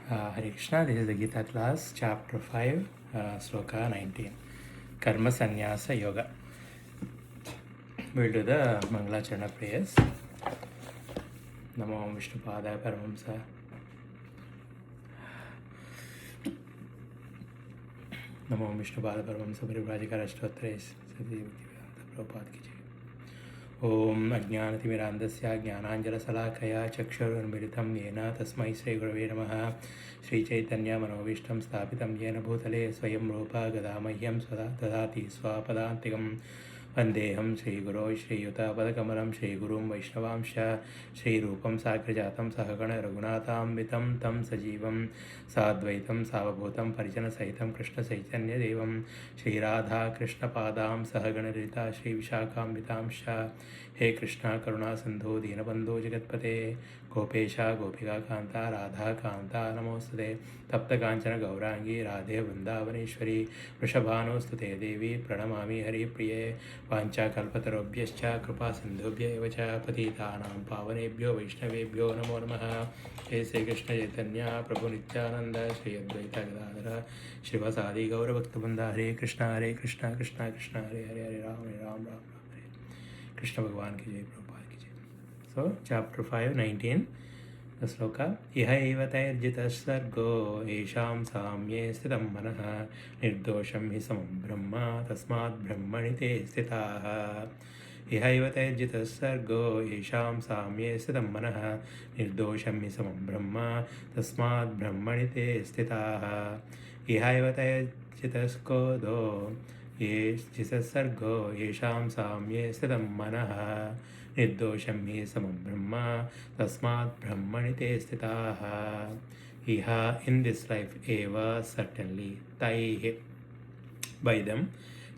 Hare Krishna, this is the Gita class, chapter 5, sloka 19. Karma Sannyasa Yoga. We'll do the Mangalacharana prayers. Namo Vishnupadaya Paramhamsa. Namo Vishnupadaya Paramhamsa Parivrajika Ashtottare Sati Bhaktivedanta Prabhupada ki jai. Om Ajnanatimirandasya Jnananjalasalakaya Chakshurunmilitam Yena Tasmai Sri Gurave Namaha Sri Chaitanya Manovishtam Sthapitam Yena Bhutale Swayam Rupa Gadamahyam Svada Dadati Swapadantikam Vandeham Sri Guru Sri Yuta Padakamalam Sri Gurum Vaishnavamsha Sri Rupam Sakrajatam Sahagana Raghunatham Vitam Tam Sajivam Sadvaitam Savabhutam Parijana Sahitam Krishna Chaitanya Devam Sri Radha Krishna Padam Sahagana Rita Sri Vishakam Vitamsha He Krishna Karuna Sandho Dinabandho Jagatpate Gopesha Gopika Kanta Radha Kanta Namostade Tapta Kanchana Gaurangi Radhe Vrindavaneshwari Vrishabhanostute Devi Pranamami Hari Priye Vancha Kalpatarobhyascha Kripa Sindhubhya Evacha Patitanam Pavanebhyo Vaishnavebhyo Namo Namaha He Sri Krishna Chaitanya Prabhu Nityananda Sri Advaita Gadadhara Srivasadi Gaura Bhaktabandha Hare Krishna Krishna Krishna Hare Hare Hare Ram Ram Hare Krishna Bhagwan ki jai Prabhupada ki jai. So chapter 5 19 the sloka Iha evatayarjita sargo esham samye sthitam manaha nirdosham hi samam brahma tasmat brahmani te sthitaha Iha evatayarjita sargo esham samye sthitam manaha nirdosham hi samam brahma tasmat brahmani te sthitaha Iha evatayarjita skodo sargo yesham samye sthitam manaha nirdosham hi samam brahma tasmat brahmani te sthitaha Iha in this life eva certainly taihe by them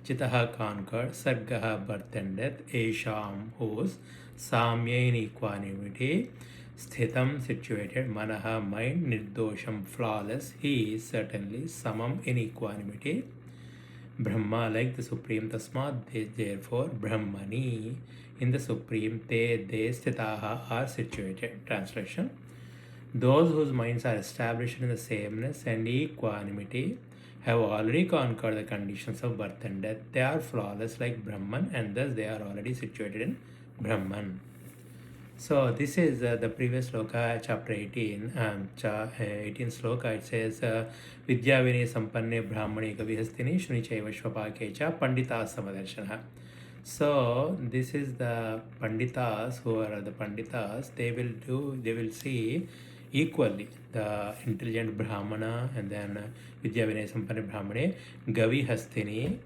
chitaha conquered sargaha birth and death esham whose samya in equanimity sthitam situated manaha mind nirdosham flawless he is certainly samam in equanimity Brahma like the Supreme Tasmad therefore Brahmani in the Supreme they sthitaha are situated. Translation: those whose minds are established in the sameness and equanimity have already conquered the conditions of birth and death. They are flawless like Brahman and thus they are already situated in Brahman. So this is the previous sloka, chapter 18, 18 sloka. It says, Vidya Vinay Sampanne Brahmani Kavihastini Shunichaiva Shvapakecha Pandita Samadarshana. So this is the Panditas, who are the Panditas, they will see equally the intelligent Brahmana and then Vidya Vinay Sampanne Brahmani, Gavihastini,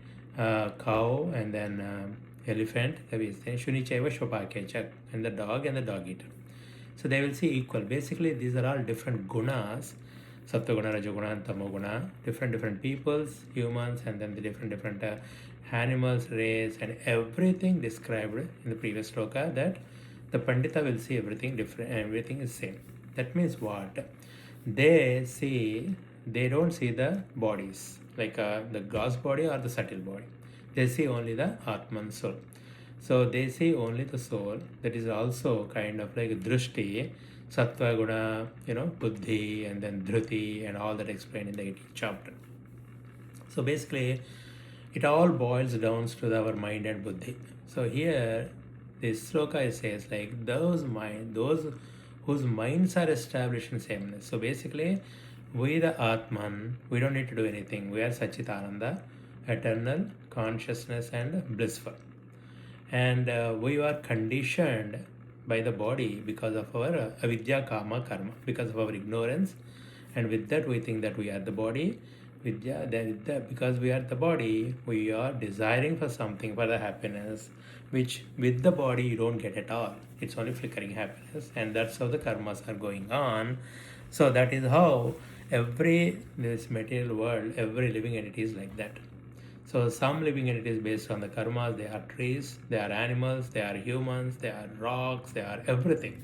cow, and then elephant, Shunichaiva Shvapakecha, and the dog eater. So they will see equal. Basically, these are all different gunas, Sattva-guna, Rajoguna, and Tamoguna, different peoples, humans, and then the different animals, race, and everything described in the previous sloka, that the Pandita will see everything different, everything is same. That means what? They don't see the bodies, like the gross body or the subtle body. They see only the Atman soul. So they see only the soul. That is also kind of like Drushti, Sattva Guna, Buddhi, and then Dhruti, and all that explained in the 18th chapter. So basically, it all boils down to our mind and Buddhi. So here, this sloka says like those whose minds are established in sameness. So basically, we the Atman, we don't need to do anything. We are Sachitananda, eternal, consciousness, and blissful. And we are conditioned by the body because of our avidya, kama, karma, because of our ignorance. And with that, we think that we are the body. Vidya, because we are the body, we are desiring for something, for the happiness, which with the body you don't get at all. It's only flickering happiness, and that's how the karmas are going on. So that is how this material world, every living entity is like that. So some living entities based on the karmas, they are trees, they are animals, they are humans, they are rocks, they are everything.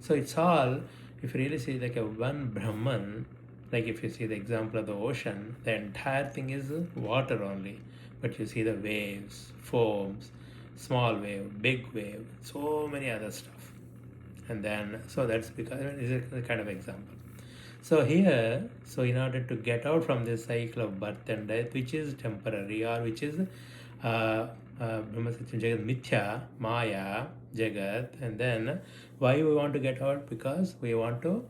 So it's all, if you really see like a one Brahman, like if you see the example of the ocean, the entire thing is water only. But you see the waves, foams, small wave, big wave, so many other stuff. And then, so that's because it's a kind of example. So here, so in order to get out from this cycle of birth and death, which is temporary or which is Brahma Satyam Jagat Mithya, Maya, Jagat, and then why we want to get out? Because we want to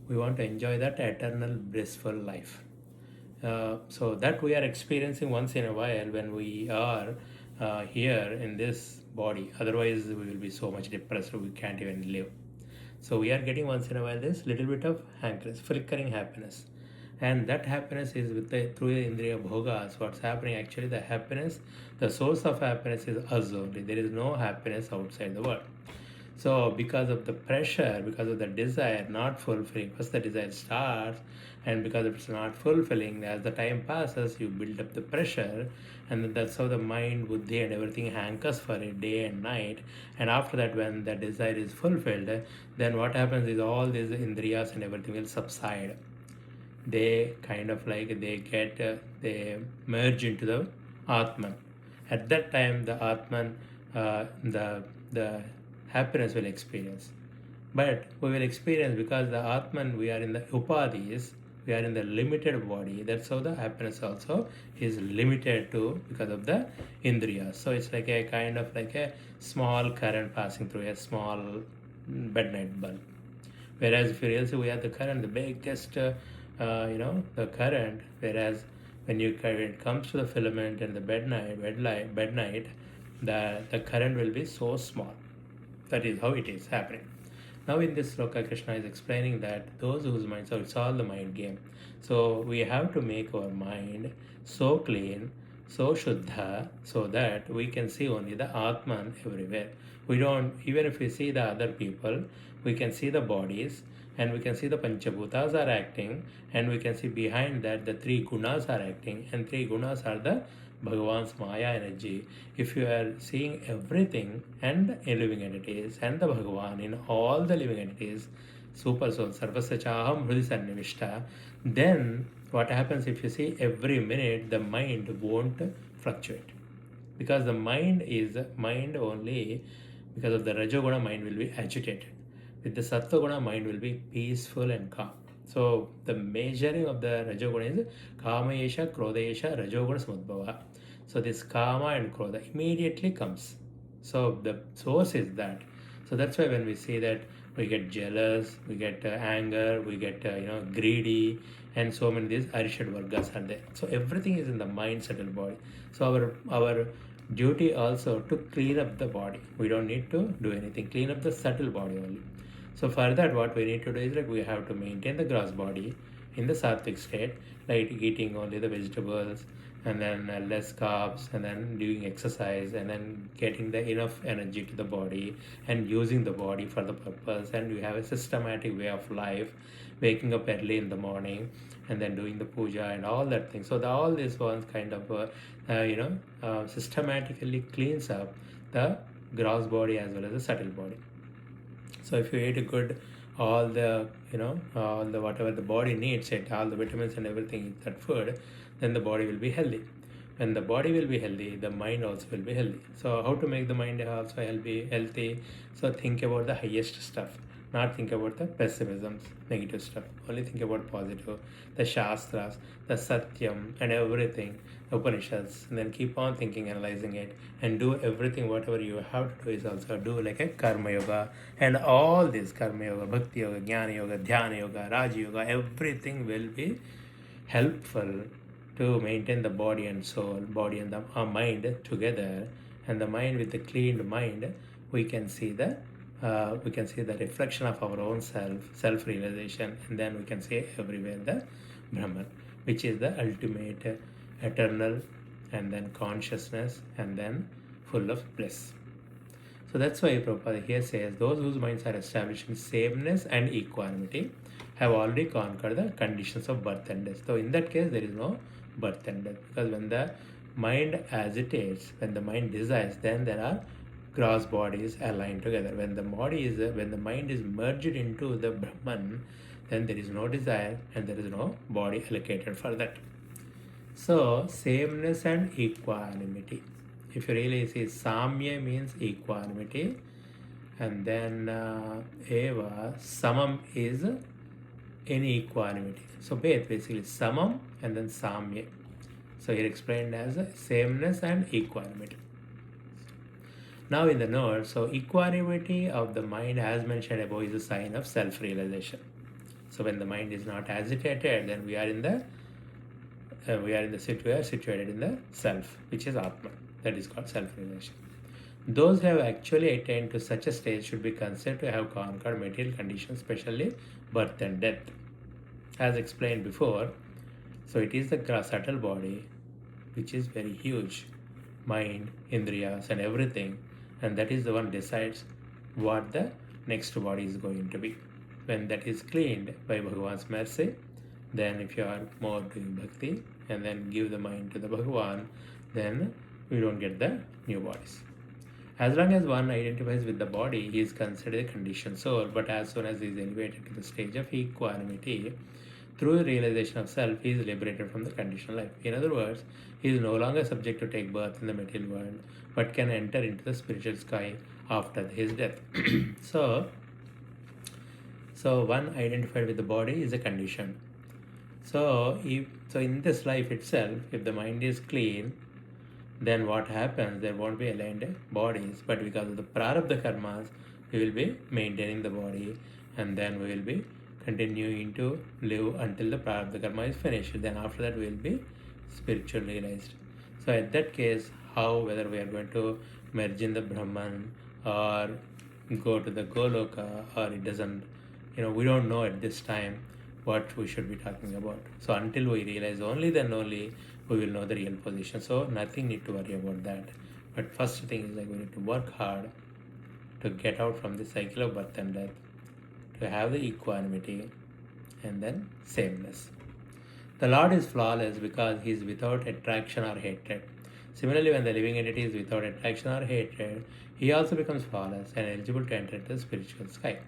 enjoy that eternal blissful life. So that we are experiencing once in a while when we are here in this body. Otherwise, we will be so much depressed we can't even live. So we are getting once in a while this little bit of hankers, flickering happiness. And that happiness is with the through the Indriya Bhogas. What's happening actually, the happiness, the source of happiness is us only. There is no happiness outside the world. So because of the pressure, because of the desire not fulfilling, first the desire starts, and because it's not fulfilling, as the time passes, you build up the pressure, and then that's how the mind, buddhi, and everything hankers for it day and night. And after that, when the desire is fulfilled, then what happens is all these indriyas and everything will subside. They kind of like they merge into the Atman. At that time, the Atman, the happiness will experience. But we will experience because the Atman, we are in the upadhis, we are in the limited body. That's how the happiness also is limited to because of the indriyas. So it's like a kind of like a small current passing through a small midnight bulb. Whereas if you really see we have the current, the biggest, the current. Whereas when it comes to the filament and the bed night, the current will be so small. That is how it is happening. Now in this sloka, Krishna is explaining that those whose minds, so it's all the mind game. So we have to make our mind so clean, so shuddha, so that we can see only the Atman everywhere. We don't, even if we see the other people, we can see the bodies, and we can see the Panchabhutas are acting, and we can see behind that the three gunas are acting, and three gunas are the Bhagavan's Maya energy. If you are seeing everything and living entities and the Bhagavan in all the living entities, super soul, sarvasya chaham hrudi sannivishta, then what happens if you see every minute the mind won't fluctuate. Because the mind is mind only, because of the Rajoguna mind will be agitated. With the Sattva mind will be peaceful and calm. So the measuring of the Rajoguna is Kamayesha, Krodesha, Rajoguna Samudbhava. So this Kama and Krodha immediately comes. So the source is that. So that's why when we say that we get jealous, we get anger, we get greedy, and so many these Arishad Vargas are there. So everything is in the mind, subtle body. So our duty also to clean up the body. We don't need to do anything. Clean up the subtle body only. So for that, what we need to do is like we have to maintain the gross body in the sattvic state, like eating only the vegetables, and then less carbs, and then doing exercise, and then getting the enough energy to the body, and using the body for the purpose. And you have a systematic way of life, waking up early in the morning, and then doing the puja and all that thing. So all this ones kind of systematically cleans up the gross body as well as the subtle body. So if you eat a good, all the whatever the body needs it, all the vitamins and everything, that food, then the body will be healthy. When the body will be healthy, the mind also will be healthy. So how to make the mind also healthy? So think about the highest stuff, not think about the pessimisms, negative stuff. Only think about positive, the Shastras, the Satyam, and everything, Upanishads, and then keep on thinking, analyzing it, and do everything, whatever you have to do is also do like a Karma Yoga, and all this Karma Yoga, Bhakti Yoga, Jnana Yoga, Dhyana Yoga, Raja Yoga, everything will be helpful to maintain the body and soul, body and the mind together. And the mind, with the cleaned mind, we can see the reflection of our own self-realization, and then we can see everywhere the Brahman, which is the ultimate eternal, and then consciousness, and then full of bliss. So that's why Prabhupada here says, those whose minds are established in sameness and equanimity have already conquered the conditions of birth and death. So in that case, there is no birth and death, because when the mind agitates, when the mind desires, then there are gross bodies aligned together. When the mind is merged into the Brahman, then there is no desire and there is no body allocated for that. So sameness and equanimity. If you really see, Samya means equanimity, and then Eva, Samam is any equanimity. So basically samam and then samya. So here explained as a sameness and equanimity. Now in the note, so equanimity of the mind as mentioned above is a sign of self-realization. So when the mind is not agitated, then we are situated in the self, which is Atma. That is called self-realization. Those who have actually attained to such a stage should be considered to have conquered material conditions, especially birth and death. As explained before, so it is the subtle body which is very huge, mind, indriyas and everything, and that is the one decides what the next body is going to be. When that is cleaned by Bhagavan's mercy, then if you are more doing bhakti and then give the mind to the Bhagavan, then we don't get the new bodies. As long as one identifies with the body, he is considered a conditioned soul, but as soon as he is elevated to the stage of equanimity, through realization of self, he is liberated from the conditional life. In other words, he is no longer subject to take birth in the material world, but can enter into the spiritual sky after his death. So one identified with the body is a condition. So in this life itself, if the mind is clean, then what happens? There won't be aligned bodies, but because of the prarabdha karmas, we will be maintaining the body, and then we will be continuing to live until the prarabdha karma is finished. Then after that we will be spiritually realized. So at that case, whether we are going to merge in the Brahman or go to the Goloka, or it doesn't, we don't know at this time what we should be talking about. So until we realize then only we will know the real position. So nothing need to worry about that. But first thing is we need to work hard to get out from the cycle of birth and death, to have the equanimity and then sameness. The Lord is flawless because he is without attraction or hatred. Similarly, when the living entity is without attraction or hatred, he also becomes flawless and eligible to enter the spiritual sky.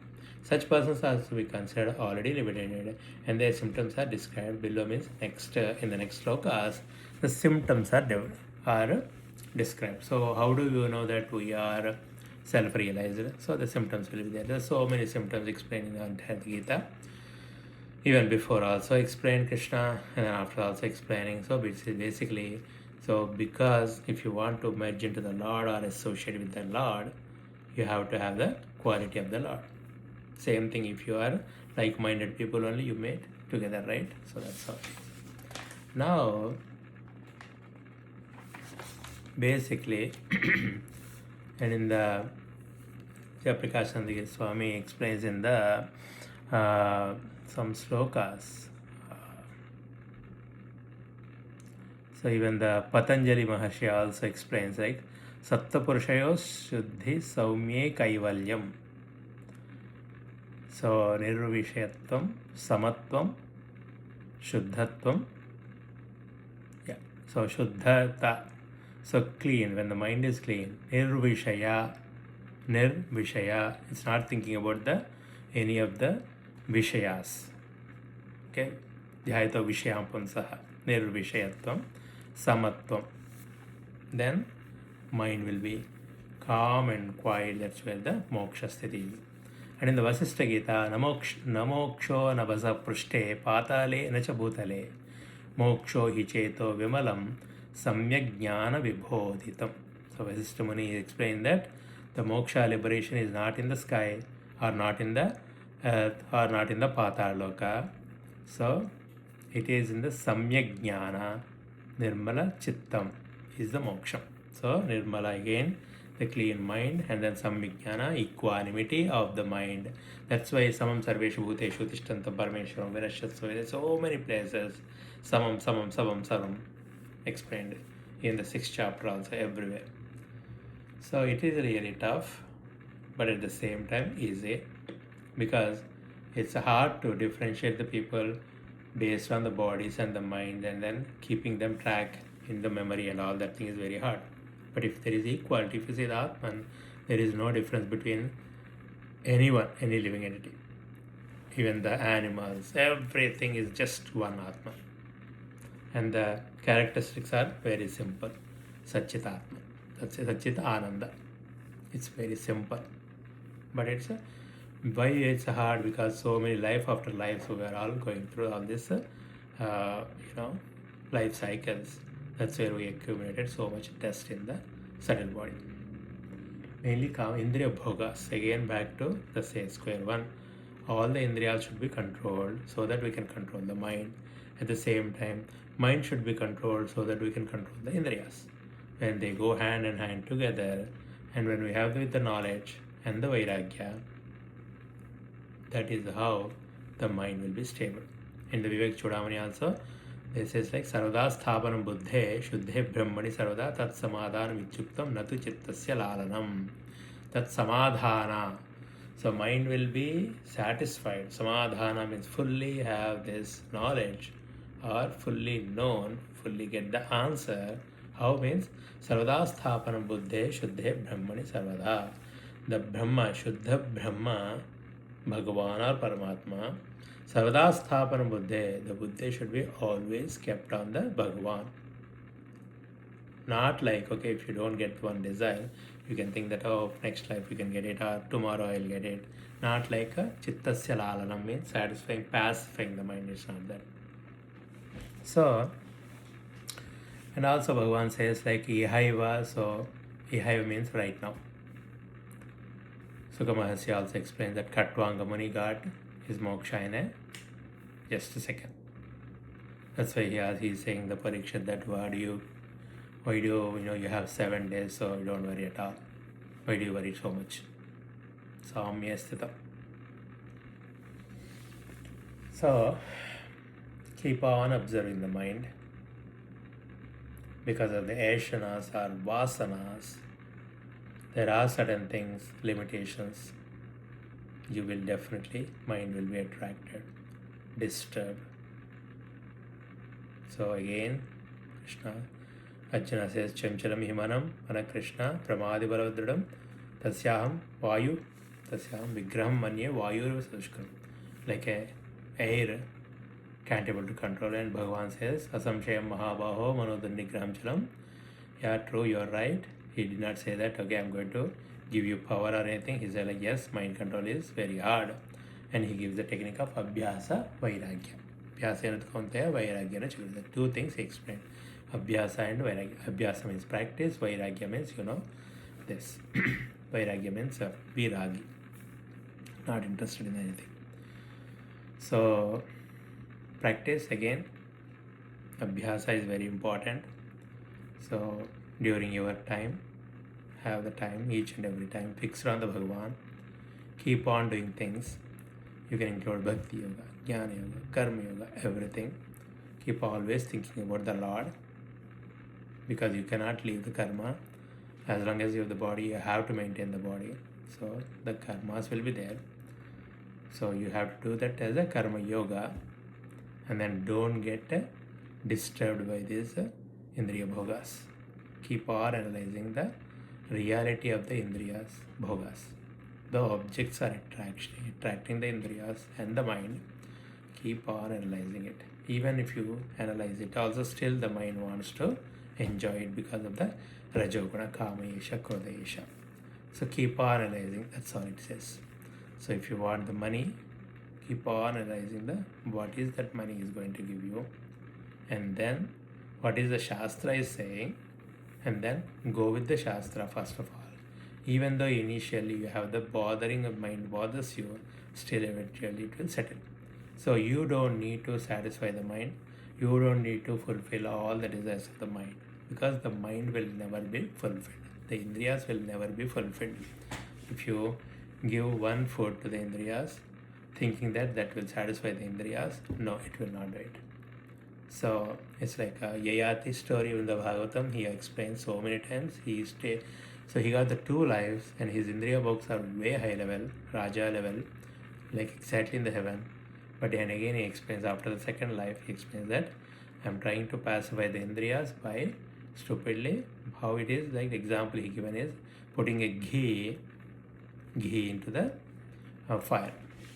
Such persons are to be considered already liberated, and their symptoms are described below. Means in the next slokas, the symptoms are described. So how do you know that we are self-realized? So the symptoms will be there. There are so many symptoms explained in the entire Gita. Even before also explained Krishna, and then after also explaining. So basically, because if you want to merge into the Lord or associate with the Lord, you have to have the quality of the Lord. Same thing if you are like-minded people only, you made together, right? So that's all. Now, basically, and in the Jayaprakash Swami explains in the some slokas. So even the Patanjali Maharshi also explains like Sattva Shuddhi Saumye Kaivalyam. So Nirvishayatvam, Samatvam, Shuddhatvam. Yeah. So Shuddhata. So clean, when the mind is clean. Nirvishaya. It's not thinking about any of the Vishayas. Okay. Dhyayato Vishayam Punsaha. Nirvishayatvam, Samatvam. Then mind will be calm and quiet. That's where the moksha sthiti is. And in the Vasishtha Gita, Namoksho nabasa prushte patale nacha bhutale moksho hi cheto vimalam samyak jnana vibhodhitam. So Vasishtha Muni explained that the moksha liberation is not in the sky, or not in the earth, or not in the pataloka. So it is in the samyak jnana. Nirmala chittam is the moksha. So Nirmala again, the clean mind, and then samvijnana, equanimity of the mind. That's why samam sarveshu bhuteshu tishtantam parameshwaram vinashatsva. So many places samam explained in the 6th chapter also, everywhere. So it is really tough, but at the same time easy, because it's hard to differentiate the people based on the bodies and the mind, and then keeping them track in the memory and all that thing is very hard. But if there is equality, if you see the Atman, there is no difference between anyone, any living entity. Even the animals, everything is just one Atman. And the characteristics are very simple. Satchit Atman. That's Satchit Ananda. It's very simple. But it's Why it's hard? Because so many life after life, so we are all going through all this, life cycles. That's where we accumulated so much dust in the subtle body. Mainly Indriya Bhogas. Again, back to the square one. All the Indriyas should be controlled so that we can control the mind. At the same time, mind should be controlled so that we can control the Indriyas. When they go hand in hand together, and when we have with the knowledge and the Vairagya, that is how the mind will be stable. In the Vivek Chudamani also, this is like Sarvada Sthapanam Buddhe Shuddhe Brahmani Sarvada Tat Samadhanam Vichuktam Natu Chittasya Lalanam. Tat Samadhana. So mind will be satisfied. Samadhana means fully have this knowledge or fully known, fully get the answer. How means Sarvada Sthapanam Buddhe Shuddhe Brahmani Sarvada. The Brahma, Shuddha Brahma, Bhagavan or Paramatma, Sarvada Sthapanam Buddhe, the Buddha should be always kept on the Bhagavan. Not like, okay, if you don't get one desire, you can think that, oh, next life you can get it, or tomorrow I'll get it. Not like a Chittasya Lalanam means satisfying, pacifying the mind, it's not that. So, and also Bhagavan says like Ihaiva, so Ihaiva means right now. Sukha Mahasi also explains that Khatvanga Muni got his moksha in just a second. That's why he's saying the Parikshit that why do you you have 7 days, so you don't worry at all. Why do you worry so much? Saumya Sthita. So keep on observing the mind. Because of the ashanas or vasanas, there are certain things, limitations. You will definitely, mind will be attracted, disturbed. So again, Krishna, Arjuna says, Chamchalam himanam, mana Krishna, pramadi balavadridam, tasyaham vayu, tasyaham vigraham manye vayu sadushkaram. Like a air can't able to control, and Bhagavan says, Asamshayam mahabaho manodanigraham chalam. Yeah, true, you're right. He did not say that, okay, I'm going to give you power or anything. He said like, yes, mind control is very hard. And he gives the technique of Abhyasa Vairagya. Abhyasa and Vairagya. Two things he explained. Abhyasa and Vairagya. Abhyasa means practice. Vairagya means, this. Vairagya means viragi. Not interested in anything. So, practice again. Abhyasa is very important. So, during your time, have the time, each and every time, fixed on the Bhagavan. Keep on doing things. You can include Bhakti Yoga, Jnana Yoga, Karma Yoga, everything. Keep always thinking about the Lord, because you cannot leave the karma. As long as you have the body, you have to maintain the body. So the karmas will be there. So you have to do that as a Karma Yoga, and then don't get disturbed by these Indriya Bhogas. Keep on analyzing the reality of the Indriyas, Bhogas. The objects are attracting the Indriyas and the mind. Keep on analyzing it. Even if you analyze it, also still the mind wants to enjoy it because of the Rajoguna, Kamayesha, Krodesha. So keep on analyzing, that's all it says. So if you want the money, keep on analyzing what is that money is going to give you, and then what is the Shastra is saying, and then go with the Shastra first of all. Even though initially you have the bothering of mind bothers you, still eventually it will settle. So you don't need to satisfy the mind. You don't need to fulfill all the desires of the mind, because the mind will never be fulfilled. The Indriyas will never be fulfilled. If you give one food to the Indriyas, thinking that will satisfy the Indriyas, no, it will not do it. So it's like a Yayati story in the Bhagavatam. He explains so many times. So he got the 2 lives, and his Indriya books are way high level, Raja level, like exactly in the heaven. But then again he explains after the 2nd life, he explains that I'm trying to pacify the Indriyas by stupidly, how it is, like the example he given is putting a ghee into the fire.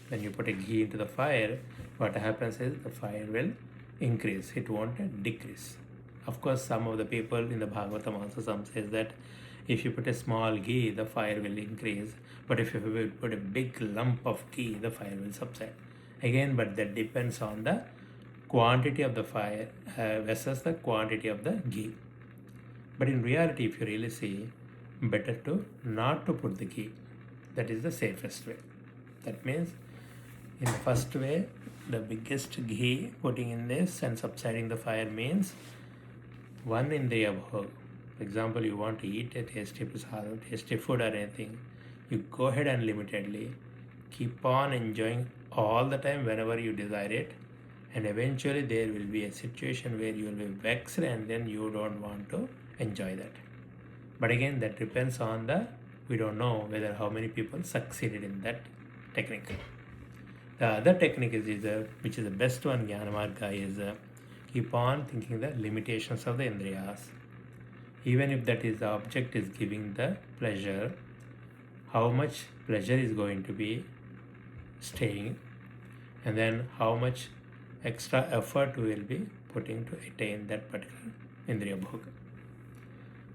When you put a ghee into the fire, what happens is the fire will increase, it won't decrease. Of course, some of the people in the Bhagavatam also, some says that If you put a small ghee, the fire will increase. But if you put a big lump of ghee, the fire will subside. Again, but that depends on the quantity of the fire versus the quantity of the ghee. But in reality, if you really see, better to not to put the ghee. That is the safest way. That means in the first way, the biggest ghee putting in this and subsiding the fire means one indriya bhog. For example, you want to eat a tasty prasad, tasty food or anything, you go ahead and limitedly keep on enjoying all the time whenever you desire it, and eventually there will be a situation where you will be vexed and then you don't want to enjoy that. But again, that depends on we don't know whether how many people succeeded in that technique. The other technique is which is the best one, Jnana Marga, is keep on thinking the limitations of the indriyas. Even if that is the object is giving the pleasure, how much pleasure is going to be staying, and then how much extra effort we will be putting to attain that particular indriya bhoga.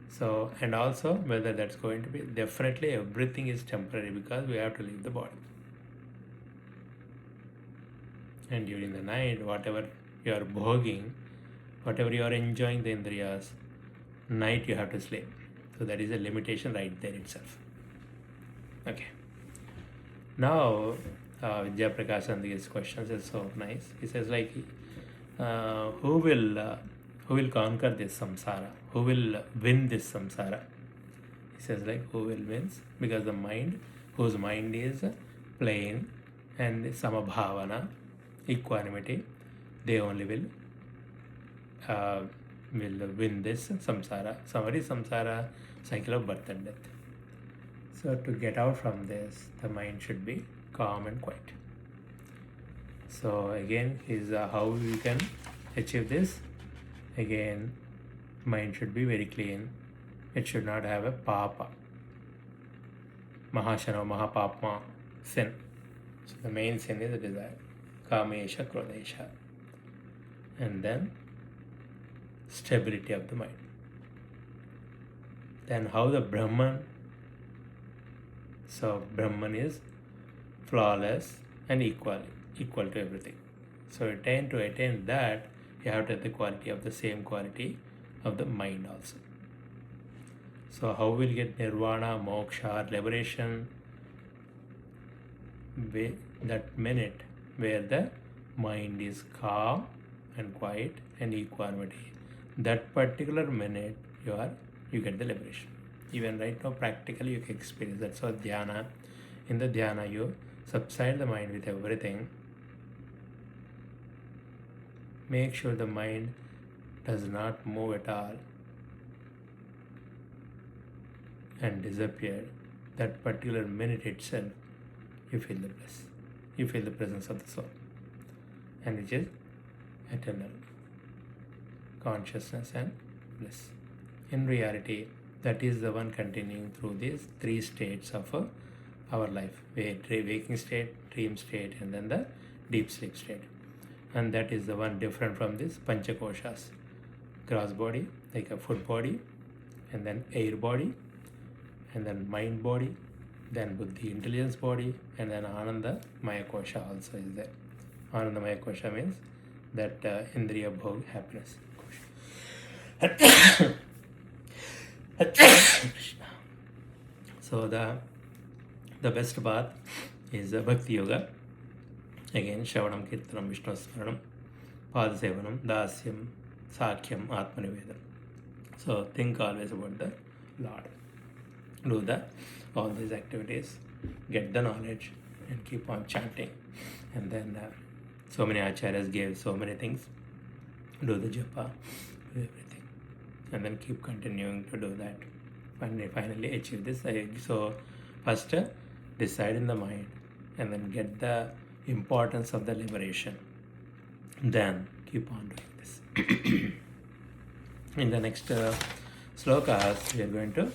So, and also whether that's going to be, definitely everything is temporary because we have to leave the body. And during the night, whatever you are bhoging, whatever you are enjoying the indriyas, night you have to sleep. So that is a limitation right there itself. Okay. Now, Vidya Prakashan's questions is so nice. He says who will conquer this samsara? Who will win this samsara? He says who will wins? Because the mind, whose mind is plain and samabhavana, equanimity, they only will win this samsara. Summary: samsara, cycle of birth and death. So to get out from this, the mind should be calm and quiet. So again, is how we can achieve this. Again, mind should be very clean. It should not have a papa, mahashana, mahapapma, sin. So the main sin is the desire, kamesha, krodesha, and then stability of the mind. Then how the Brahman. So Brahman is flawless and equal to everything. So to attain that, you have to have the quality of the same quality of the mind also. So how will you get nirvana, moksha, liberation? That minute where the mind is calm and quiet and equanimity, that particular minute you get the liberation. Even right now, practically you can experience that. So dhyana, in the dhyana you subside the mind with everything. Make sure the mind does not move at all and disappear. That particular minute itself, you feel the bliss. You feel the presence of the soul, and which is eternal consciousness and bliss. In reality, that is the one continuing through these three states of our life: waking state, dream state, and then the deep sleep state. And that is the one different from this panchakoshas: gross body, like a food body, and then air body, and then mind body, then buddhi, intelligence body, and then ananda maya kosha also is there. Ananda maya kosha means that indriya bhog, happiness kosha. So the best path is bhakti yoga. Again, Shravanam, Kirtanam, Vishnu Smaranam, Padasevanam, Dasyam, Sakhyam, Atmanivedam. So think always about the Lord. Do all these activities, get the knowledge, and keep on chanting. And then so many acharyas gave so many things. Do the japa, do everything, and then keep continuing to do that. Finally achieve this. So first decide in the mind, and then get the importance of the liberation. Then keep on doing this. In the next slokas, we are going to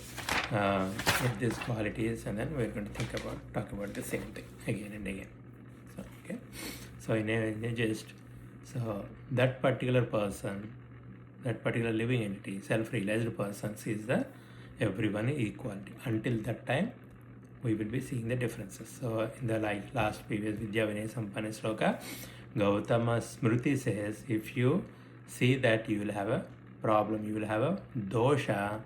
get these qualities, and then we are going to talk about the same thing again and again. So okay. So in a gist, so that particular person, that particular living entity, self-realized person, sees the everyone is equality. Until that time, we will be seeing the differences. So in the last previous Vidya Vinaya Sampanna Sloka, Gautama Smriti says, if you see that you will have a problem, you will have a dosha,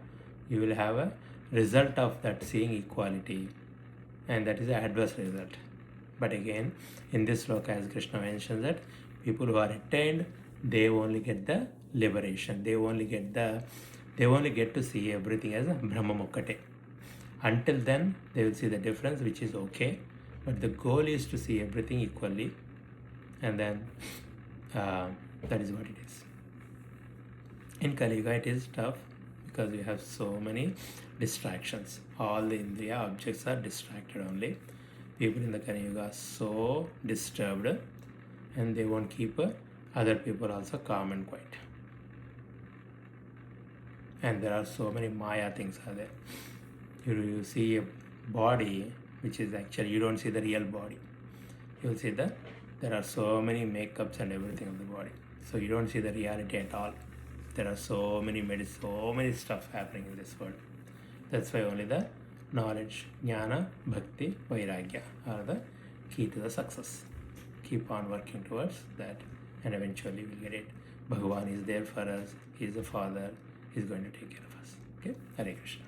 you will have a result of that seeing equality, and that is an adverse result. But again, in this sloka, as Krishna mentions that people who are attained, they only get the liberation. They only get to see everything as a Brahma Mukkate. Until then, they will see the difference, which is okay. But the goal is to see everything equally, and then that is what it is. In Kali Yuga, it is tough because we have so many distractions. All the Indriya objects are distracted only. People in the Kali Yuga are so disturbed, and they won't keep other people also calm and quiet. And there are so many Maya things are there. You see a body which is actually, you don't see the real body. You will see that there are so many makeups and everything of the body. So you don't see the reality at all. There are so many stuff happening in this world. That's why only the knowledge, jnana, bhakti, vairagya are the key to the success. Keep on working towards that, and eventually we'll get it. Bhagavan is there for us. He is the Father. He is going to take care of us. Okay? Hare Krishna.